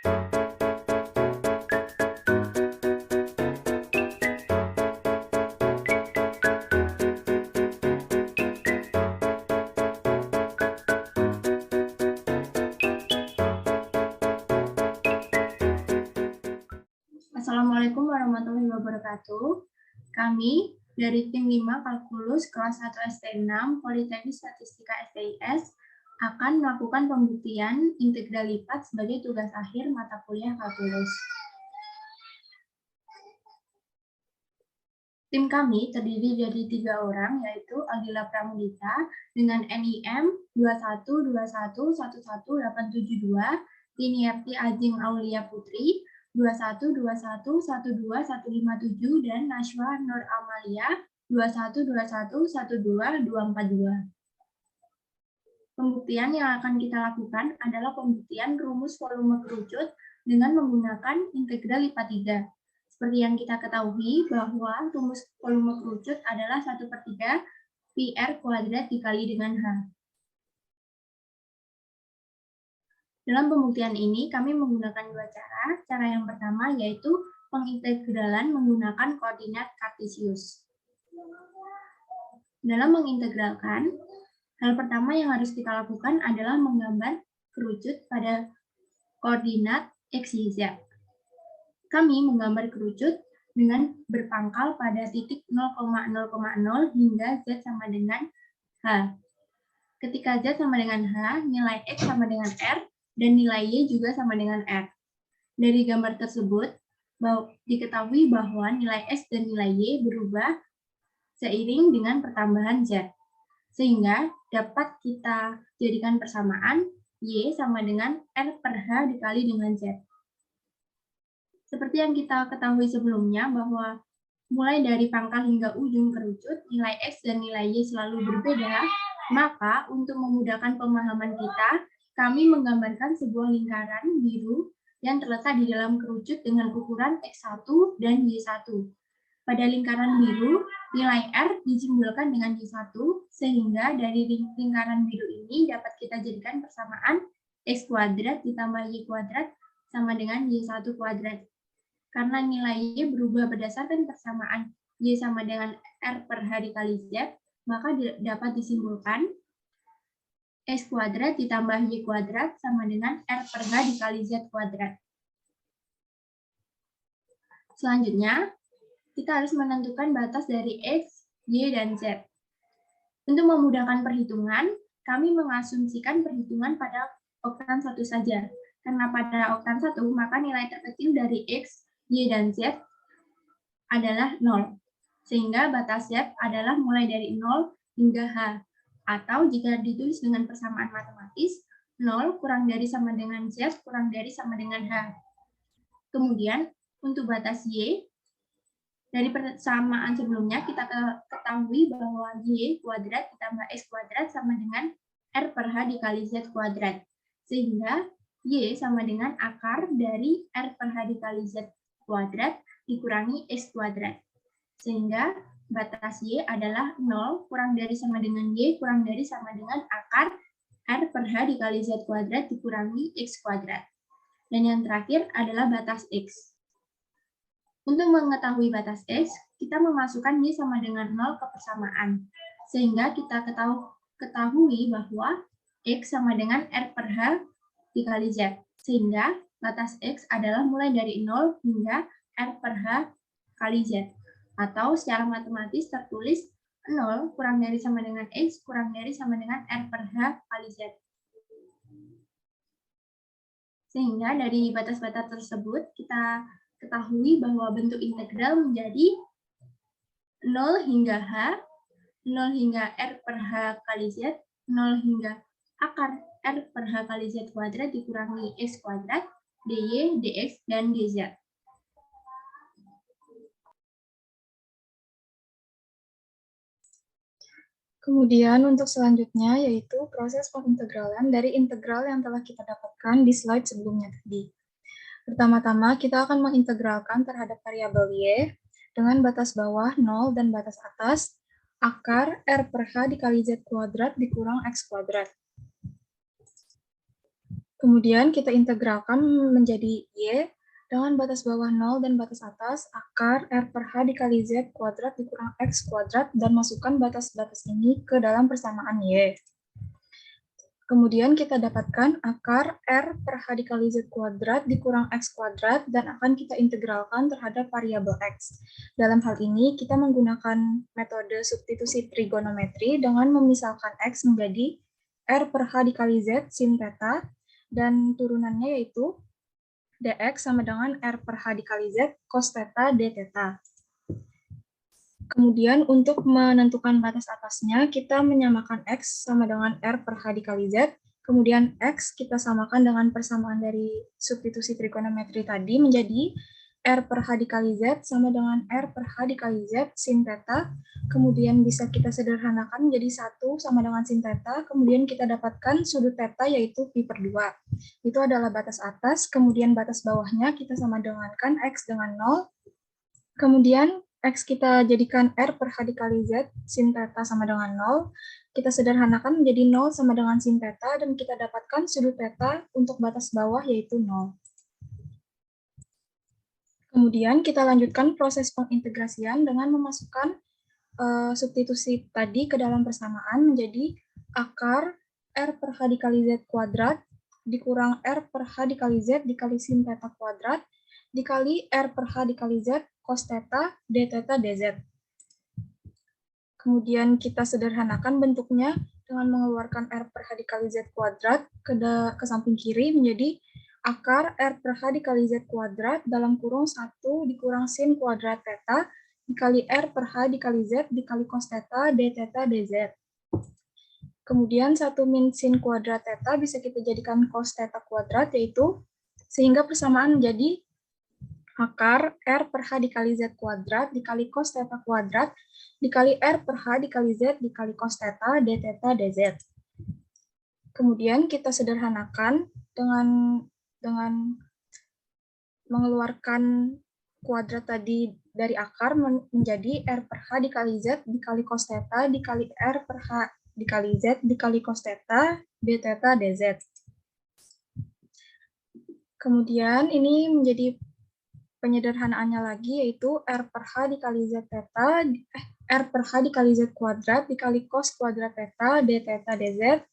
Assalamualaikum warahmatullahi wabarakatuh. Kami dari tim 5 Kalkulus kelas 1 ST6 Politeknik Statistika STIS akan melakukan pembuktian integral lipat sebagai tugas akhir mata kuliah kalkulus. Tim kami terdiri dari 3 orang, yaitu Agila Pramudita dengan NIM 212111872, Tiniarti Ajeng Aulia Putri 21211215157, dan Nashwa Nur Amalia 212112242. Pembuktian yang akan kita lakukan adalah pembuktian rumus volume kerucut dengan menggunakan integral lipat 3. Seperti yang kita ketahui bahwa rumus volume kerucut adalah 1/3 pi R kuadrat dikali dengan H. Dalam pembuktian ini, kami menggunakan 2 cara. Cara yang pertama yaitu pengintegralan menggunakan koordinat kartesius. Dalam mengintegralkan, hal pertama yang harus kita lakukan adalah menggambar kerucut pada koordinat X, Y, Z. Kami menggambar kerucut dengan berpangkal pada titik 0,0,0 hingga Z sama dengan H. Ketika Z sama dengan H, nilai X sama dengan R, dan nilai Y juga sama dengan R. Dari gambar tersebut, diketahui bahwa nilai X dan nilai Y berubah seiring dengan pertambahan Z. Sehingga dapat kita jadikan persamaan Y sama dengan R per H dikali dengan Z. Seperti yang kita ketahui sebelumnya bahwa mulai dari pangkal hingga ujung kerucut, nilai X dan nilai Y selalu berbeda, maka untuk memudahkan pemahaman kita, kami menggambarkan sebuah lingkaran biru yang terletak di dalam kerucut dengan ukuran X1 dan Y1. Pada lingkaran biru, nilai R disimbolkan dengan Y1, sehingga dari lingkaran biru ini dapat kita jadikan persamaan X kuadrat ditambah Y kuadrat sama dengan Y1 kuadrat. Karena nilai Y berubah berdasarkan persamaan Y sama dengan R per H dikali Z, maka dapat disimbolkan X kuadrat ditambah Y kuadrat sama dengan R per H dikali Z kuadrat. Selanjutnya, kita harus menentukan batas dari X, Y, dan Z. Untuk memudahkan perhitungan, kami mengasumsikan perhitungan pada oktan 1 saja. Karena pada oktan 1, maka nilai terkecil dari X, Y, dan Z adalah 0. Sehingga batas Z adalah mulai dari 0 hingga H. Atau jika ditulis dengan persamaan matematis, 0 kurang dari sama dengan Z kurang dari sama dengan H. Kemudian, untuk batas Y, dari persamaan sebelumnya kita ketahui bahwa Y kuadrat ditambah X kuadrat sama dengan R per H dikali Z kuadrat. Sehingga Y sama dengan akar dari R per H dikali Z kuadrat dikurangi X kuadrat. Sehingga batas Y adalah 0 kurang dari sama dengan Y kurang dari sama dengan akar R per H dikali Z kuadrat dikurangi X kuadrat. Dan yang terakhir adalah batas X. Untuk mengetahui batas X, kita memasukkan Y sama dengan 0 ke persamaan. Sehingga kita ketahui bahwa X sama dengan R per H dikali Z. Sehingga batas X adalah mulai dari 0 hingga R per H kali Z. Atau secara matematis tertulis 0 kurang dari sama dengan X kurang dari sama dengan R per H kali Z. Sehingga dari batas-batas tersebut kita ketahui bahwa bentuk integral menjadi 0 hingga H, 0 hingga R per H kali Z, 0 hingga akar R per H kali Z kuadrat dikurangi X kuadrat, dy, dx, dan dz. Kemudian untuk selanjutnya yaitu proses pengintegralan dari integral yang telah kita dapatkan di slide sebelumnya tadi. Pertama-tama kita akan mengintegralkan terhadap variabel Y dengan batas bawah 0 dan batas atas akar R per H dikali Z kuadrat dikurang X kuadrat. Kemudian kita integralkan menjadi Y dengan batas bawah 0 dan batas atas akar R per H dikali Z kuadrat dikurang X kuadrat dan masukkan batas-batas ini ke dalam persamaan Y. Kemudian kita dapatkan akar R per H dikali Z kuadrat dikurang X kuadrat dan akan kita integralkan terhadap variabel X. Dalam hal ini kita menggunakan metode substitusi trigonometri dengan memisahkan X menjadi R per H dikali Z sin theta dan turunannya yaitu dx sama dengan R per H dikali Z cos theta d theta. Kemudian untuk menentukan batas atasnya, kita menyamakan X sama dengan R per H dikali Z. Kemudian X kita samakan dengan persamaan dari substitusi trigonometri tadi menjadi R per H dikali Z sama dengan R per H dikali Z sin theta. Kemudian bisa kita sederhanakan menjadi 1 sama dengan sin theta. Kemudian kita dapatkan sudut theta yaitu pi per 2. Itu adalah batas atas. Kemudian batas bawahnya kita sama dengankan X dengan 0. Kemudian X kita jadikan R per H dikali Z sin theta sama dengan 0. Kita sederhanakan menjadi 0 sama dengan sin theta dan kita dapatkan sudut theta untuk batas bawah yaitu 0. Kemudian kita lanjutkan proses pengintegrasian dengan memasukkan substitusi tadi ke dalam persamaan menjadi akar R per H dikali Z kuadrat dikurang R per H dikali Z dikali sin theta kuadrat dikali R per H dikali Z cos theta d theta dz. Kemudian kita sederhanakan bentuknya dengan mengeluarkan R per H dikali Z kuadrat ke samping kiri menjadi akar R per H dikali Z kuadrat dalam kurung 1 dikurang sin kuadrat theta dikali R per H dikali Z dikali cos theta d theta dz. Kemudian 1 min sin kuadrat theta bisa kita jadikan cos theta kuadrat yaitu sehingga persamaan menjadi akar R per H dikali Z kuadrat dikali cos theta kuadrat dikali R per H dikali Z dikali cos theta d theta dz. Kemudian kita sederhanakan dengan mengeluarkan kuadrat tadi dari akar menjadi R per H dikali Z dikali cos theta dikali R per H dikali Z dikali cos theta d theta dz. Kemudian ini menjadi penyederhanaannya lagi yaitu R per H dikali Z theta R per H dikali Z kuadrat dikali cos kuadrat theta d theta dz.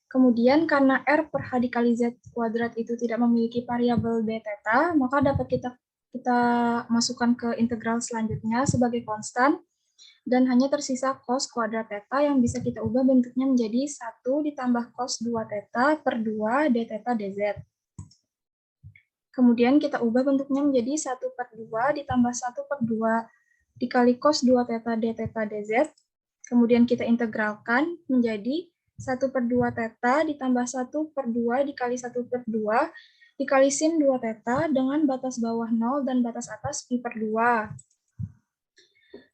Kemudian karena R per H dikali Z kuadrat itu tidak memiliki variabel d theta, maka dapat kita masukkan ke integral selanjutnya sebagai konstan dan hanya tersisa cos kuadrat theta yang bisa kita ubah bentuknya menjadi 1 ditambah cos 2 theta per 2 d theta dz. Kemudian kita ubah bentuknya menjadi 1 per 2 ditambah 1 per 2 dikali cos 2 theta d theta dz. Kemudian kita integralkan menjadi 1 per 2 theta ditambah 1 per 2 dikali 1 per 2 dikali sin 2 theta dengan batas bawah 0 dan batas atas pi per 2.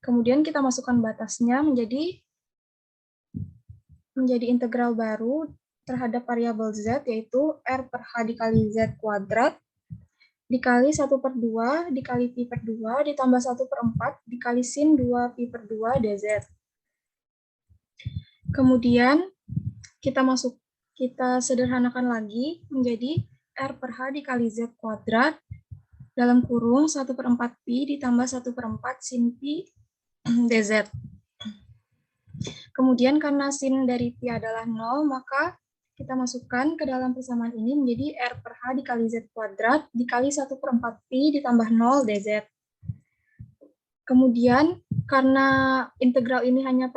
Kemudian kita masukkan batasnya menjadi integral baru terhadap variabel z yaitu R per H dikali Z kuadrat dikali 1 per 2 dikali pi per 2 ditambah 1 per 4 dikali sin 2 pi per 2 dz. Kemudian kita sederhanakan lagi menjadi R per H dikali Z kuadrat dalam kurung 1 per 4 pi ditambah 1 per 4 sin pi dz. Kemudian karena sin dari pi adalah 0, maka kita masukkan ke dalam persamaan ini menjadi R per H dikali Z kuadrat dikali 1 per 4 pi ditambah 0 dz. Kemudian karena integral ini hanya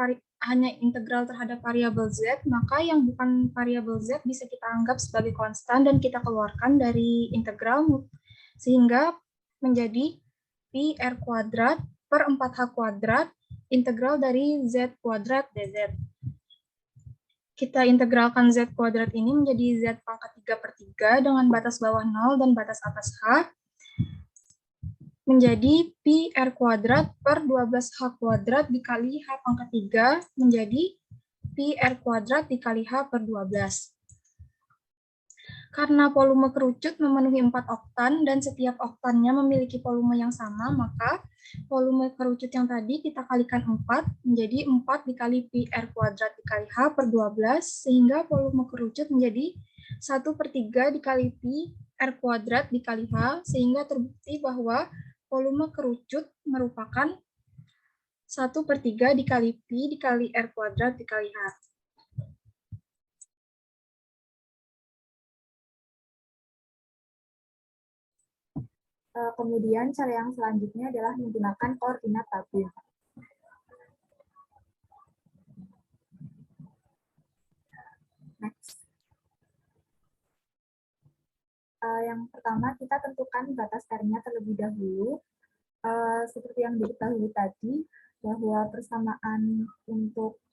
integral terhadap variabel z, maka yang bukan variabel z bisa kita anggap sebagai konstan dan kita keluarkan dari integral sehingga menjadi pi r kuadrat per 4h kuadrat integral dari z kuadrat dz. Kita integralkan z kuadrat ini menjadi z pangkat 3 per 3 dengan batas bawah 0 dan batas atas h menjadi pi r kuadrat per 12h kuadrat dikali h pangkat 3 menjadi pi r kuadrat dikali h per 12. Karena volume kerucut memenuhi 4 oktan dan setiap oktannya memiliki volume yang sama, maka volume kerucut yang tadi kita kalikan 4 menjadi 4 dikali pi r kuadrat dikali h per 12 sehingga volume kerucut menjadi 1/3 dikali Pi R kuadrat dikali H, sehingga terbukti bahwa volume kerucut merupakan 1/3 dikali Pi dikali R kuadrat dikali H. Kemudian cara yang selanjutnya adalah menggunakan koordinat tabung. Next. Yang pertama, kita tentukan batas R-nya terlebih dahulu. Seperti yang diketahui tadi, bahwa persamaan untuk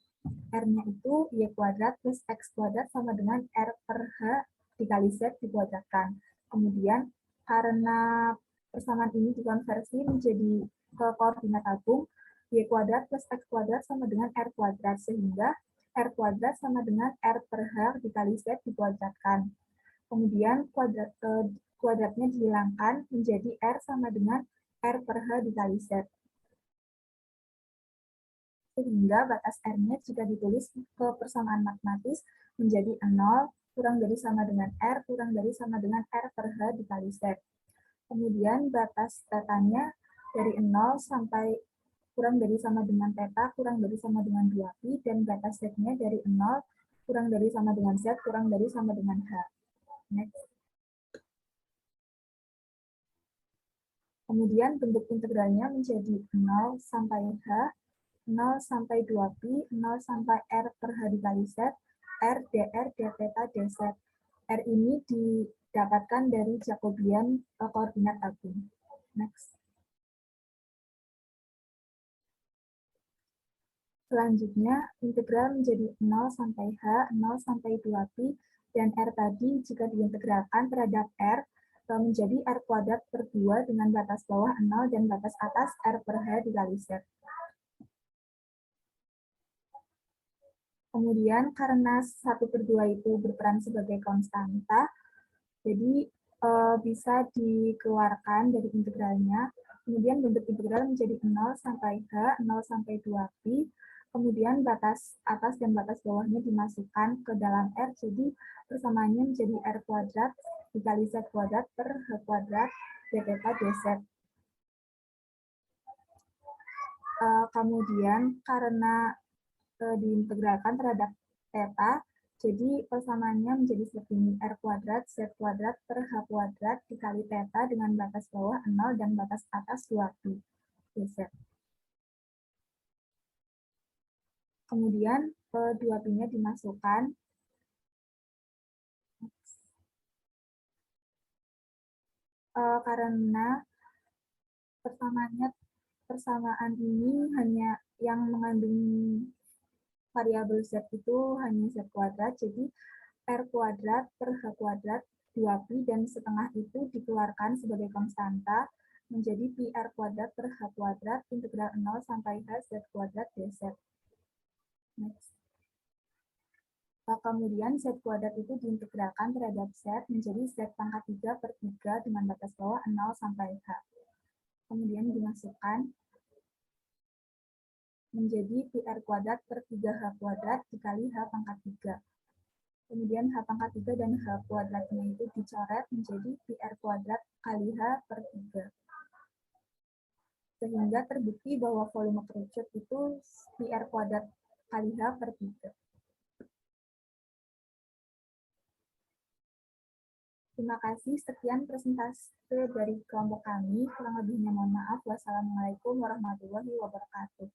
R-nya itu Y kuadrat plus X kuadrat sama dengan R per H dikali Z dikuadratkan. Kemudian, karena persamaan ini dikonversi menjadi ke koordinat tabung, Y kuadrat plus X kuadrat sama dengan R kuadrat, sehingga R kuadrat sama dengan R per H dikali Z dikuadratkan. Kemudian kuadratnya dihilangkan menjadi R sama dengan R per H dikali Z. Sehingga batas R-nya jika ditulis ke persamaan matematis menjadi 0 kurang dari sama dengan R kurang dari sama dengan R per H dikali Z. Kemudian batas θ-nya dari 0 sampai kurang dari sama dengan θ kurang dari sama dengan 2pi, dan batas Z-nya dari 0 kurang dari sama dengan Z kurang dari sama dengan H. Next. Kemudian bentuk integralnya menjadi 0 sampai H, 0 sampai 2pi, 0 sampai R per H dikali Z, R dr dθ dz. R ini didapatkan dari Jacobian koordinat tabung. Next. Selanjutnya, integral menjadi 0 sampai H, 0 sampai 2pi, dan R tadi jika diintegralkan terhadap R menjadi R kuadrat per 2 dengan batas bawah 0 dan batas atas R per H dikali Z. Kemudian karena 1/2 itu berperan sebagai konstanta, jadi bisa dikeluarkan dari integralnya. Kemudian bentuk integral menjadi 0 sampai H, 0 sampai 2pi, kemudian batas atas dan batas bawahnya dimasukkan ke dalam R, jadi persamaannya menjadi R kuadrat dikali Z kuadrat per H kuadrat dθ dz. Kemudian karena diintegralkan terhadap θ, jadi persamaannya menjadi seperti ini, R kuadrat Z kuadrat per H kuadrat dikali θ dengan batas bawah 0 dan batas atas 2pi dz. Kemudian 2pi-nya dimasukkan. Karena persamaan ini hanya yang mengandung variabel Z itu hanya Z kuadrat, jadi R kuadrat per H kuadrat 2pi dan setengah itu dikeluarkan sebagai konstanta menjadi pi R kuadrat per H kuadrat integral 0 sampai H Z kuadrat dz. Next. Kemudian Z kuadrat itu diintegralkan terhadap Z menjadi Z pangkat 3 per 3 dengan batas bawah 0 sampai H. Kemudian dimasukkan menjadi pi R kuadrat per 3H kuadrat dikali H pangkat 3. Kemudian H pangkat 3 dan H kuadratnya itu dicoret menjadi pi R kuadrat kali H per 3. Sehingga terbukti bahwa volume kerucut itu pi R kuadrat kali H per 3. Terima kasih. Sekian presentasi dari kelompok kami. Kurang lebihnya mohon maaf. Wassalamualaikum warahmatullahi wabarakatuh.